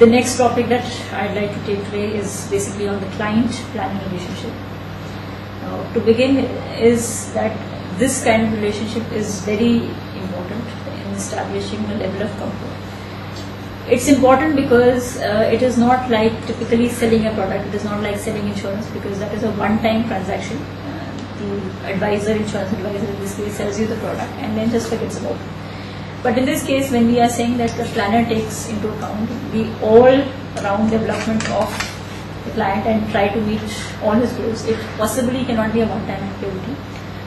The next topic that I'd like to take today is basically on the client-planner relationship. To begin is that this kind of relationship is very important in establishing a level of comfort. It's important because it is not like typically selling a product. It is not like selling insurance, because that is a one-time transaction. The insurance advisor in this case, sells you the product and then just forgets about it. But in this case, when we are saying that the planner takes into account the all-round development of the client and try to meet all his goals, it possibly cannot be a one-time activity,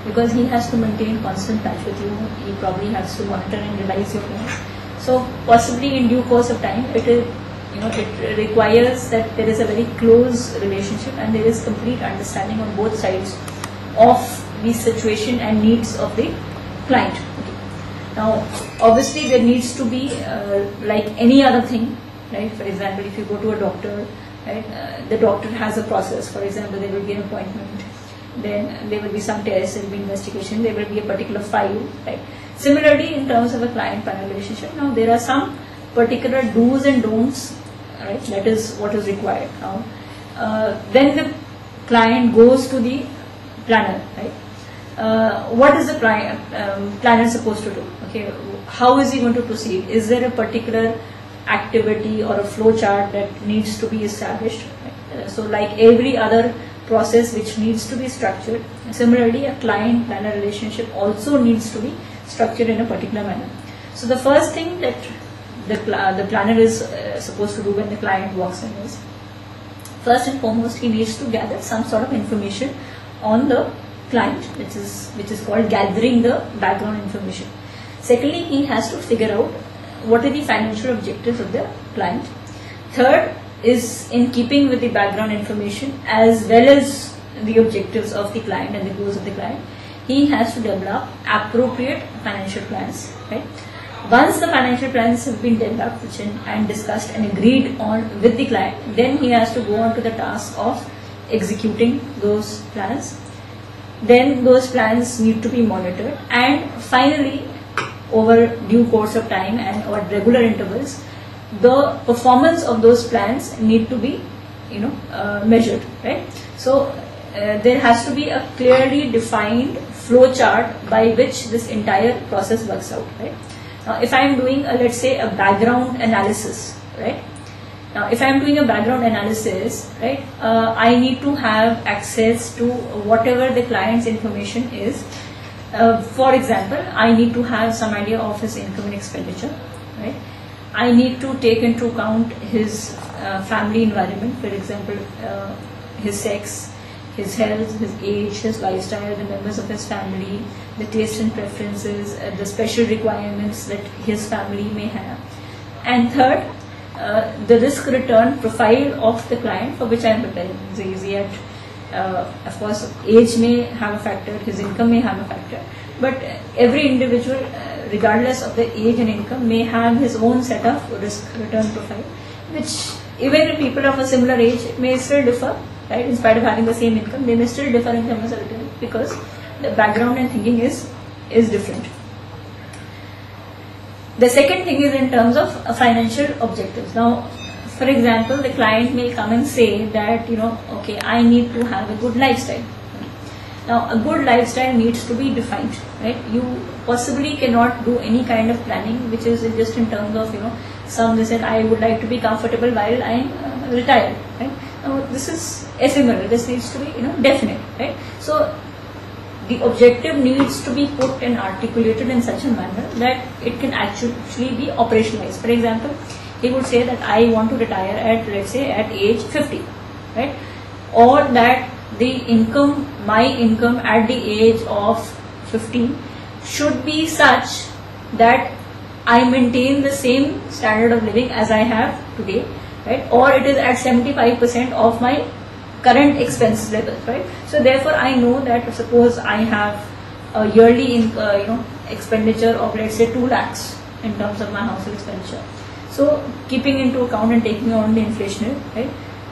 because he has to maintain constant touch with you. He probably has to monitor and revise your plans. So possibly in due course of time, it requires that there is a very close relationship and there is complete understanding on both sides of the situation and needs of the client. Now, obviously, there needs to be like any other thing, right? For example, if you go to a doctor, right, the doctor has a process. For example, there will be an appointment, then there will be some tests, there will be investigation, there will be a particular file, right? Similarly, in terms of a client-planner relationship, now there are some particular do's and don'ts, right? That is what is required. Now, then the client goes to the planner, right? What is the planner supposed to do? Okay, how is he going to proceed? Is there a particular activity or a flow chart that needs to be established? Right? So like every other process which needs to be structured, similarly a client-planner relationship also needs to be structured in a particular manner. So the first thing that the planner is supposed to do when the client walks in is, first and foremost, he needs to gather some sort of information on the client, which is called gathering the background information. Secondly, he has to figure out what are the financial objectives of the client. Third is, in keeping with the background information as well as the objectives of the client and the goals of the client, he has to develop appropriate financial plans, right? Once the financial plans have been developed and discussed and agreed on with the client, then he has to go on to the task of executing those plans. Then those plans need to be monitored, and finally, over due course of time and or regular intervals, the performance of those plans need to be measured, right? So there has to be a clearly defined flow chart by which this entire process works out, right? Now, if I am doing let's say a background analysis, right? Now, if I am doing a background analysis, right, I need to have access to whatever the client's information is. For example, I need to have some idea of his income and expenditure, right? I need to take into account his family environment, for example, his sex, his health, his age, his lifestyle, the members of his family, the tastes and preferences, the special requirements that his family may have. And third, the risk return profile of the client for which I am preparing. So easy at, of course, age may have a factor, his income may have a factor, but every individual, regardless of the age and income, may have his own set of risk return profile, which even if people of a similar age may still differ, right? In spite of having the same income, they may still differ in terms of return, because the background and thinking is different. The second thing is in terms of financial objectives. Now, for example, the client may come and say that, okay, I need to have a good lifestyle. Now, a good lifestyle needs to be defined, right? You possibly cannot do any kind of planning which is just in terms of, some they said, I would like to be comfortable while I am retired, right? Now, this is ephemeral. This needs to be, definite, right? So, the objective needs to be put and articulated in such a manner that it can actually be operationalized. For example, he would say that I want to retire at, let's say, at age 50, right? Or that my income at the age of 15 should be such that I maintain the same standard of living as I have today, right? Or it is at 75% of my current expense level, right? So therefore, I know that suppose I have a yearly expenditure of, let's say, 2 lakhs in terms of my household expenditure. So keeping into account and taking on the inflation, right?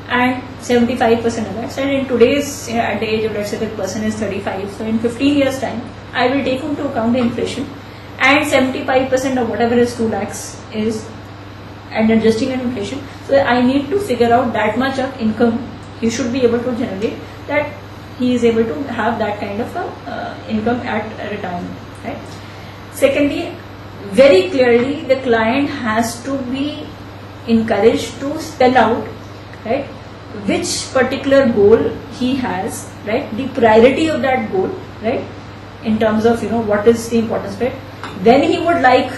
And 75% of that. So in today's at the age of, let's say, the person is 35. So in 15 years time, I will take into account the inflation, and 75% of whatever is 2 lakhs is and adjusting an inflation. So I need to figure out that much of income he should be able to generate, that he is able to have that kind of income at retirement, right? Secondly, very clearly the client has to be encouraged to spell out, right, which particular goal he has, right, the priority of that goal, right, in terms of what is the importance of it, when he would like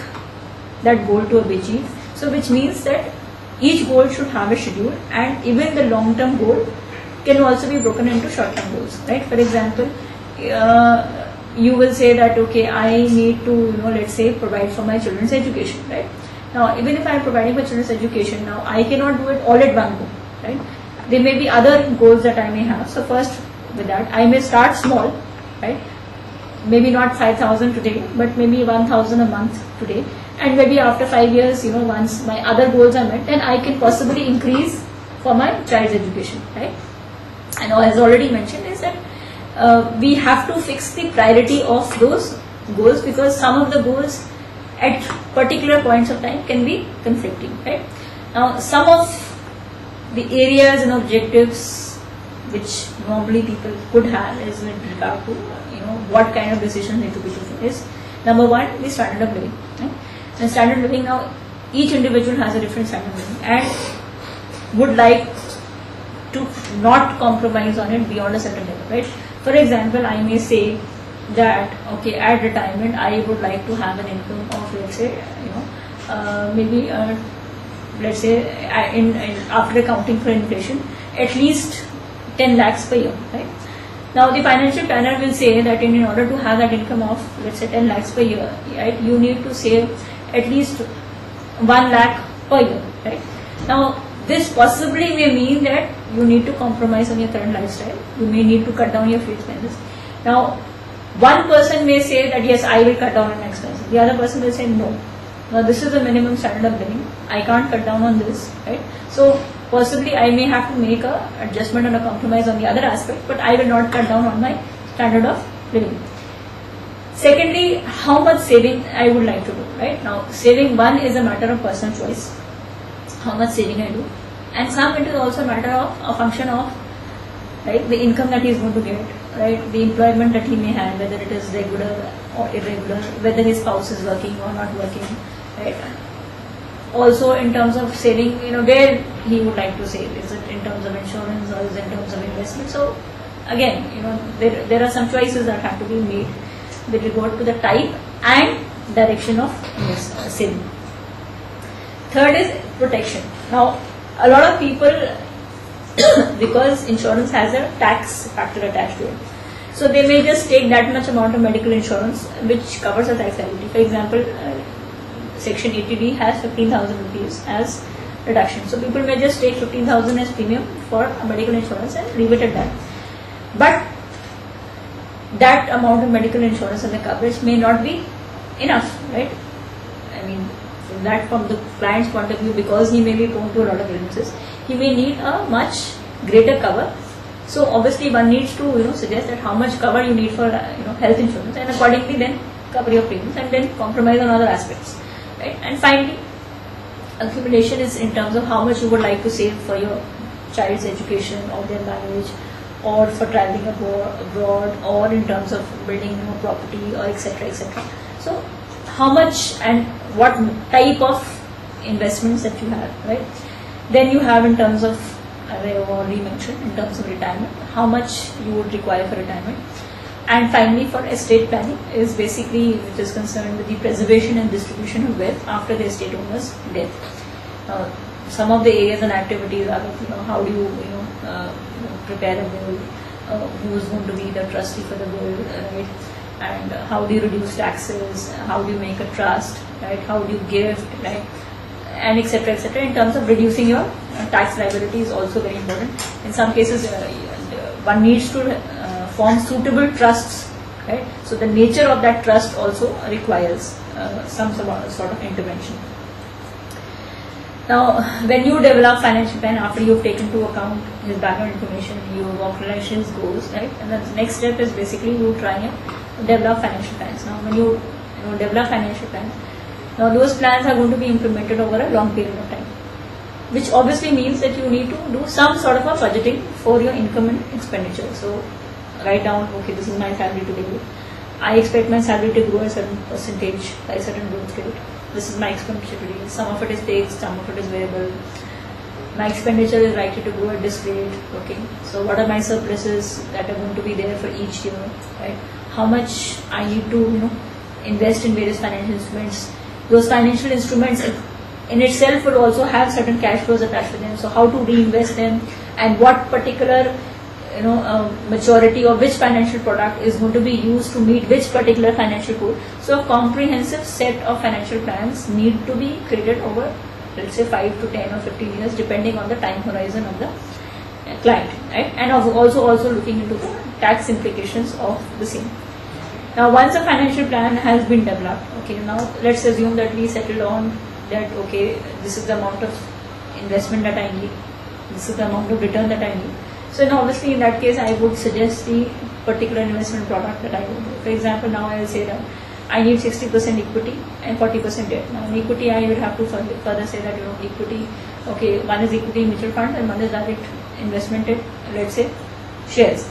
that goal to be achieved. So which means that each goal should have a schedule, and even the long term goal can also be broken into short term goals, right? For example, you will say that okay, I need to let's say provide for my children's education, right? Now even if I am providing for children's education, now I cannot do it all at one go, right? There may be other goals that I may have. So first with that I may start small, right? Maybe not 5,000 today, but maybe 1,000 a month today, and maybe after 5 years, once my other goals are met, then I can possibly increase for my child's education, right? And as already mentioned is that we have to fix the priority of those goals, because some of the goals at particular points of time can be conflicting, right? Now some of the areas and objectives which normally people could have is with regard to what kind of decisions need to be taken is, number one, the standard of living, right? And standard living, now each individual has a different standard of living and would like to not compromise on it beyond a certain level, right? For example, I may say that okay, at retirement I would like to have an income of, let's say maybe let's say after accounting for inflation, at least 10 lakhs per year, right? Now the financial planner will say that in order to have that income of, let's say, 10 lakhs per year, right, you need to save at least 1 lakh per year, right? Now this possibly may mean that you need to compromise on your current lifestyle. You may need to cut down your few expenses. Now one person may say that yes, I will cut down on expenses. The other person will say no. Now this is the minimum standard of living. I can't cut down on this, right? So possibly I may have to make a adjustment and a compromise on the other aspect, but I will not cut down on my standard of living. Secondly, how much saving I would like to do, right? Now saving, one, is a matter of personal choice, how much saving I do, and some it is also a matter of a function of, right, the income that he is going to get, right, the employment that he may have, whether it is regular or irregular, whether his spouse is working or not working, right? Also in terms of saving, where he would like to save. Is it in terms of insurance or is it in terms of investment? So again, there are some choices that have to be made with regard to the type and direction of saving. Third is protection. Now a lot of people because insurance has a tax factor attached to it, so they may just take that much amount of medical insurance which covers a tax liability. For example, Section 80D has 15,000 rupees as reduction. So people may just take 15,000 as premium for a medical insurance and leave it at that. But that amount of medical insurance and the coverage may not be enough, right? I mean, from the client's point of view, because he may be prone to a lot of illnesses, he may need a much greater cover. So obviously one needs to suggest that how much cover you need for health insurance, and accordingly then cover your premiums and then compromise on other aspects, right? And finally, accumulation is in terms of how much you would like to save for your child's education or their marriage, or for traveling abroad, or in terms of building more property, or etc. etc. So how much and what type of investments that you have, right? Then you have in terms of, as I have already mentioned, in terms of retirement, how much you would require for retirement. And finally, for estate planning is basically which is concerned with the preservation and distribution of wealth after the estate owner's death. Some of the areas and activities are how do you prepare a will, who is going to be the trustee for the will, right? And how do you reduce taxes? How do you make a trust, right? How do you gift, right? And etc. etc. In terms of reducing your tax liability is also very important. In some cases, one needs to form suitable trusts, right? So the nature of that trust also requires some sort of intervention. Now, when you develop financial plan after you've taken into account his background information, you have acknowledged his goals, right? And the next step is basically you try and develop financial plans. Now, when you develop financial plans, now those plans are going to be implemented over a long period of time. which obviously means that you need to do some sort of a budgeting for your income and expenditure. So write down, okay, this is my salary today. I expect my salary to grow a certain percentage by a certain growth rate. This is my expenditure today. Some of it is fixed, some of it is variable. My expenditure is likely to grow at this rate. Okay, so what are my surpluses that are going to be there for each year, right? How much I need to invest in various financial instruments. Those financial instruments in itself will also have certain cash flows attached to them. So how to reinvest them, and what particular maturity or which financial product is going to be used to meet which particular financial goal. So a comprehensive set of financial plans need to be created over, let's say, 5 to 10 or 15 years, depending on the time horizon of the client, right? And also looking into the tax implications of the same. Now, once a financial plan has been developed, okay, now let's assume that we settled on that, okay, this is the amount of investment that I need, this is the amount of return that I need. So now obviously in that case I would suggest the particular investment product that I would do. For example, now I will say that I need 60% equity and 40% debt. Now in equity I would have to further say that equity, okay, one is equity mutual fund and one is direct investment in, let's say, shares.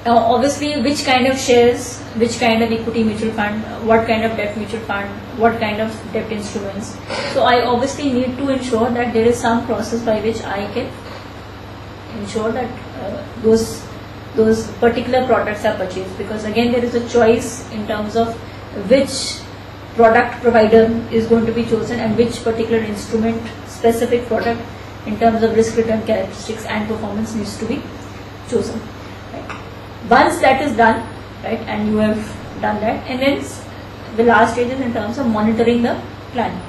Now obviously which kind of shares, which kind of equity mutual fund, what kind of debt mutual fund, what kind of debt instruments. So I obviously need to ensure that there is some process by which I can ensure that those particular products are purchased, because again there is a choice in terms of which product provider is going to be chosen and which particular instrument, specific product in terms of risk return characteristics and performance needs to be chosen, right? Once that is done, right, and you have done that, and then the last stage is in terms of monitoring the plan.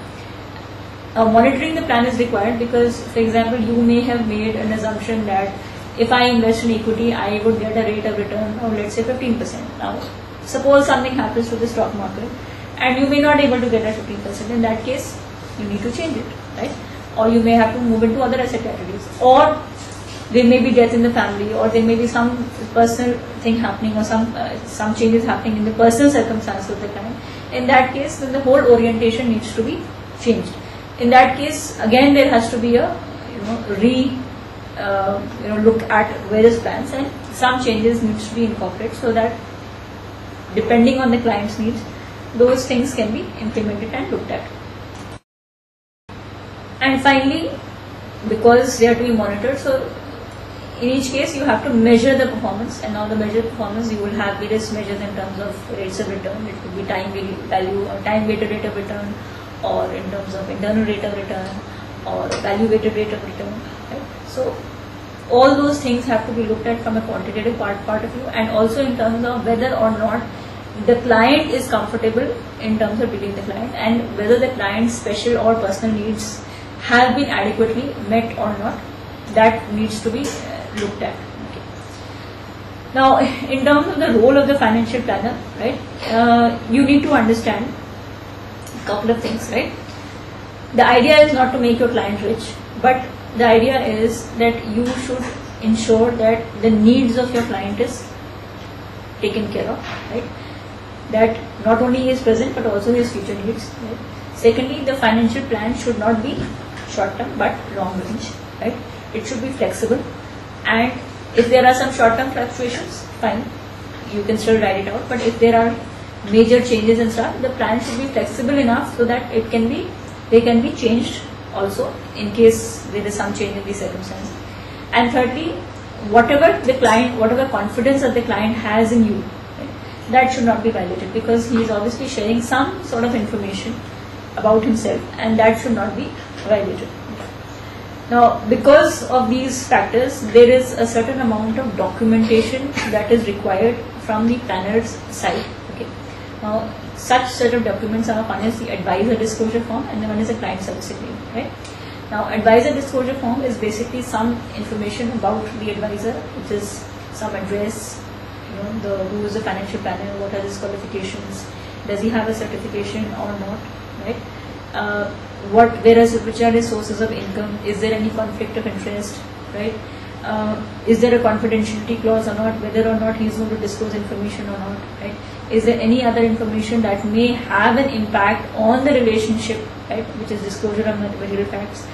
Monitoring the plan is required because, for example, you may have made an assumption that if I invest in equity, I would get a rate of return of, let's say, 15%. Now, suppose something happens to the stock market and you may not able to get a 15%. In that case, you need to change it, right? Or you may have to move into other asset categories. Or there may be death in the family, or there may be some personal thing happening, or some changes happening in the personal circumstances of the client. In that case, then the whole orientation needs to be changed. In that case, again, there has to be a look at various plans, and some changes needs to be incorporated so that depending on the client's needs, those things can be implemented and looked at. And finally, because they are to be monitored, so in each case you have to measure the performance, and now the measured performance you will have various measures in terms of rates of return. It could be time value or time weighted rate of return, or in terms of internal rate of return, or value weighted rate of return, right? So all those things have to be looked at from a quantitative part of view, and also in terms of whether or not the client is comfortable in terms of dealing with the client, and whether the client's special or personal needs have been adequately met or not. That needs to be looked at. Okay. Now, in terms of the role of the financial planner, right, you need to understand a couple of things, right? The idea is not to make your client rich, but the idea is that you should ensure that the needs of your client is taken care of, right? That not only he is present but also his future needs, right? Secondly, the financial plan should not be short term but long range, right? It should be flexible, and if there are some short term fluctuations, fine, you can still write it out. But if there are major changes and stuff, the plan should be flexible enough so that they can be changed also in case there is some change in the circumstance. And thirdly, whatever confidence that the client has in you, right, that should not be violated, because he is obviously sharing some sort of information about himself, and that should not be violated. Now, because of these factors, there is a certain amount of documentation that is required from the planner's side. Okay. Now, such set of documents are: one is the advisor disclosure form, and then one is a client service agreement. Right. Now, advisor disclosure form is basically some information about the advisor, which is some address, who is a financial planner, what are his qualifications, does he have a certification or not, right? Which are his sources of income, is there any conflict of interest, right? Is there a confidentiality clause or not, whether or not he is going to disclose information or not, right? Is there any other information that may have an impact on the relationship, right, which is disclosure of material facts?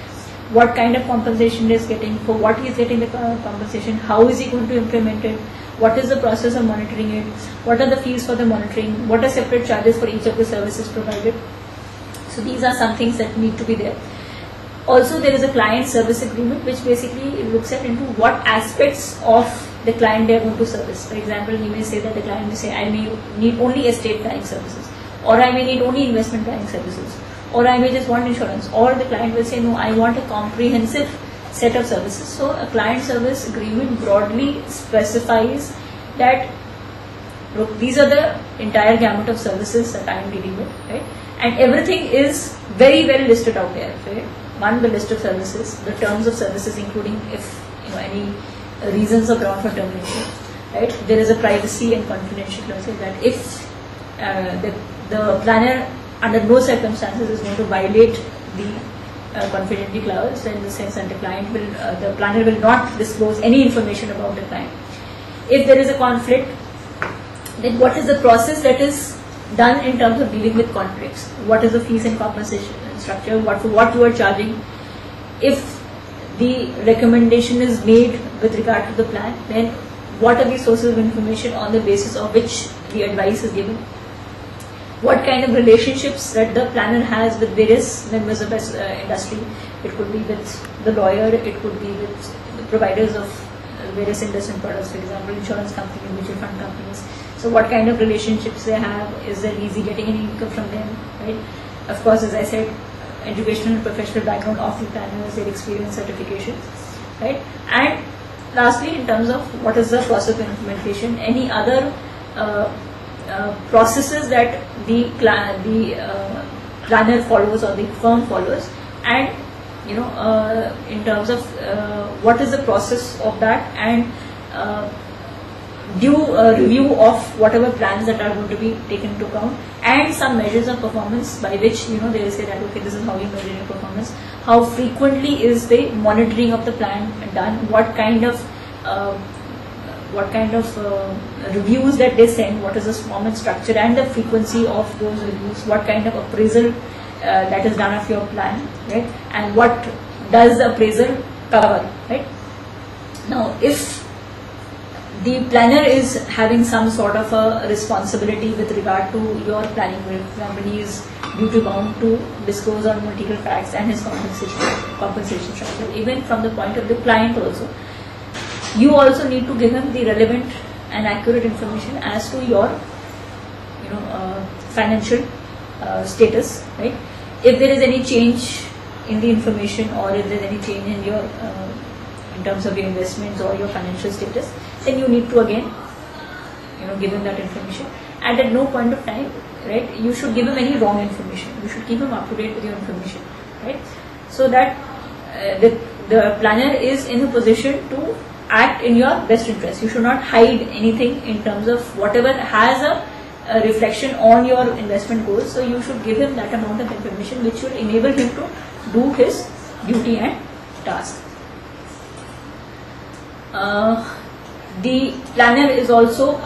what kind of compensation he is getting, for what he is getting the compensation, how is he going to implement it, what is the process of monitoring it, what are the fees for the monitoring, what are separate charges for each of the services provided. So these are some things that need to be there. Also, there is a client service agreement which basically looks at into what aspects of the client they are going to service. For example, he may say that the client may say, I may need only estate planning services, or I may need only investment planning services, or I may just want insurance, or the client will say, no, I want a comprehensive set of services. So a client service agreement broadly specifies that, look, these are the entire gamut of services that I am dealing with, right? And everything is very well listed out there, right? One, the list of services, the terms of services, including if any reasons of ground for termination, right? There is a privacy and confidential clause that if the planner under no circumstances is going to violate the confidentiality clause, in the sense that the planner will not disclose any information about the client. If there is a conflict, then what is the process that is done in terms of dealing with conflicts? What is the fees and compensation structure? What you are charging? If the recommendation is made with regard to the plan, then what are the sources of information on the basis of which the advice is given? What kind of relationships that the planner has with various members of the industry? It could be with the lawyer, it could be with the providers of various investment products, for example, insurance companies, mutual fund companies. So what kind of relationships they have? Is there easy getting any income from them, right? Of course, as I said, educational and professional background of the planners, their experience, certifications, right? And lastly, in terms of what is the process of implementation, any other processes that the planner follows or the firm follows, and in terms of what is the process of that, and due review of whatever plans that are going to be taken into account, and some measures of performance by which they will say that, okay, this is how you measure your performance. How frequently is the monitoring of the plan done? What kind of reviews that they send? What is the format structure and the frequency of those reviews? What kind of appraisal that is done of your plan, right? And what does the appraisal cover, right? Now, if the planner is having some sort of a responsibility with regard to your planning, for example, he is duty bound to disclose on material facts and his compensation structure, even from the point of the client also. You also need to give him the relevant and accurate information as to your financial status, right? If there is any change in the information, or if there is any change in your in terms of your investments or your financial status, then you need to again give him that information. And at no point of time, right, you should give him any wrong information. You should keep him up to date with your information, right? So that the planner is in a position to act in your best interest. You should not hide anything in terms of whatever has a reflection on your investment goals. So you should give him that amount of information which should enable him to do his duty and task. The planner is also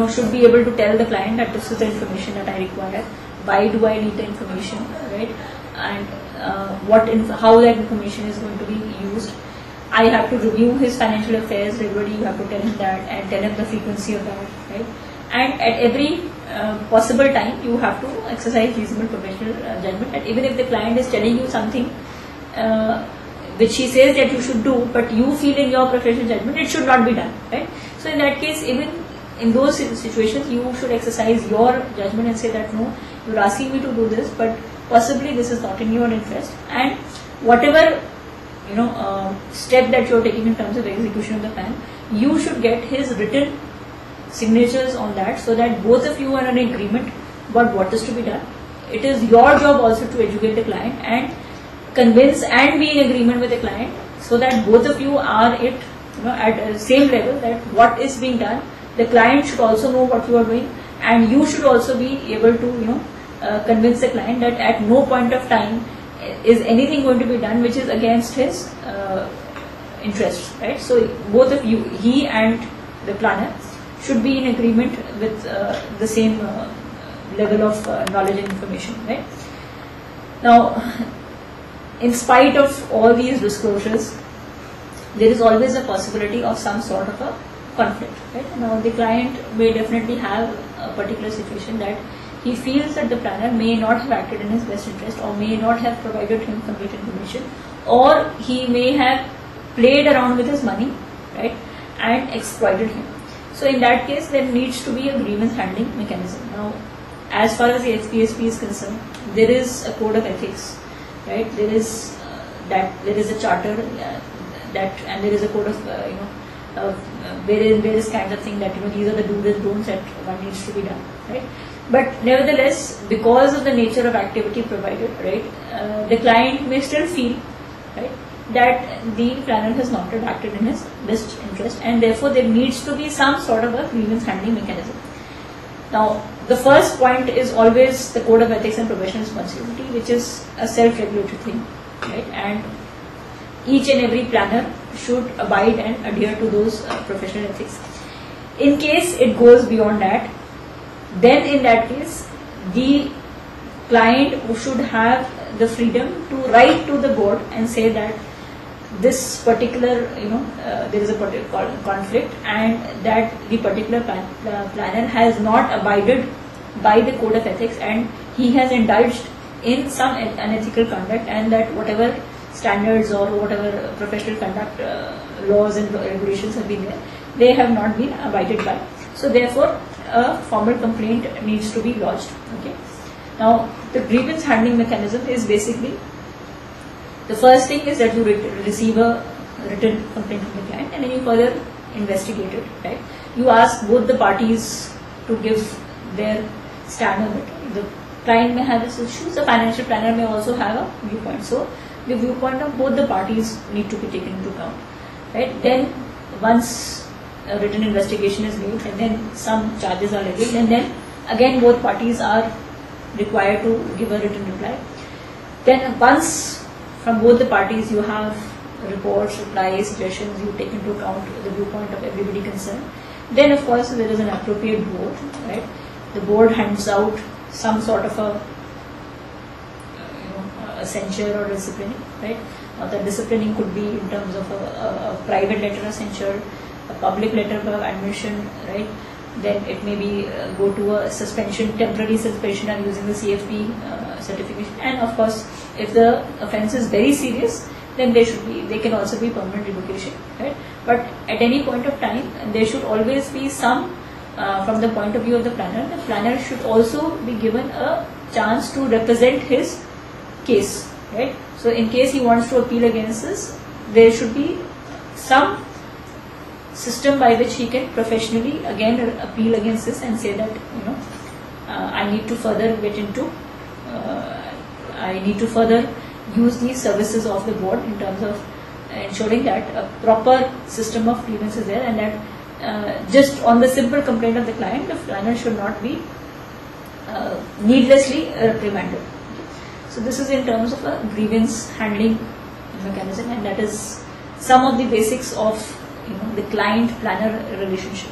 should be able to tell the client that this is the information that I require, why do I need the information, right? And how that information is going to be used. I have to review his financial affairs regularly. You have to tell him that, and tell him the frequency of that, right? And at every possible time, you have to exercise reasonable professional judgment. And even if the client is telling you something which he says that you should do, but you feel in your professional judgment it should not be done, right? So in that case, even in those situations, you should exercise your judgment and say that, no, you're asking me to do this, but possibly this is not in your interest, and whatever step that you're taking in terms of execution of the plan, you should get his written signatures on that, so that both of you are in agreement about what is to be done. It is your job also to educate the client and convince and be in agreement with the client, so that both of you are at the same level, that what is being done, the client should also know what you are doing, and you should also be able to convince the client that at no point of time is anything going to be done which is against his interest, right? So both of you, he and the planner, should be in agreement with the same level of knowledge and information, right? Now, in spite of all these disclosures, there is always a possibility of some sort of a conflict. Right? Now the client may definitely have a particular situation that he feels that the planner may not have acted in his best interest, or may not have provided him complete information, or he may have played around with his money, right, and exploited him. So in that case, there needs to be a grievance handling mechanism. Now, as far as the FPSP is concerned, there is a code of ethics, right? There is there is a charter and there is a code of various kinds of things that these are the do's and don'ts that one needs to be done, right? But nevertheless, because of the nature of activity provided, right, the client may still feel, right, that the planner has not acted in his best interest, and therefore there needs to be some sort of a grievance handling mechanism. Now, the first point is always the code of ethics and professional responsibility, which is a self-regulatory thing, right? And each and every planner should abide and adhere to those professional ethics. In case it goes beyond that, then in that case, the client should have the freedom to write to the board and say that this particular, there is a particular conflict, and that the particular planner has not abided by the code of ethics, and he has indulged in some unethical conduct, and that whatever standards or whatever professional conduct laws and regulations have been there, they have not been abided by. So therefore, a formal complaint needs to be lodged. Okay. Now, the grievance handling mechanism is basically, the first thing is that you receive a written complaint from the client, and then you further investigate it. Right? You ask both the parties to give their stand on it. The client may have its issues, the financial planner may also have a viewpoint. So the viewpoint of both the parties need to be taken into account. Right? Then once a written investigation is made, and then some charges are levied, and then again both parties are required to give a written reply. Then once from both the parties you have reports, replies, suggestions, you take into account the viewpoint of everybody concerned, then of course there is an appropriate vote, right? The board hands out some sort of a censure or disciplining, right? Now the disciplining could be in terms of a private letter of censure, a public letter of admission, right? Then it may be go to a suspension, temporary suspension, and using the CFP certification. And of course, if the offence is very serious, then they can also be permanent revocation, right? But at any point of time, there should always be some, from the point of view of the planner should also be given a chance to represent his case, right? So in case he wants to appeal against this, there should be some system by which he can professionally again appeal against this and say that I need to further get into I need to further use these services of the board in terms of ensuring that a proper system of grievance is there, and that just on the simple complaint of the client, the planner should not be needlessly reprimanded. So this is in terms of a grievance handling mechanism, and that is some of the basics of the client-planner relationship.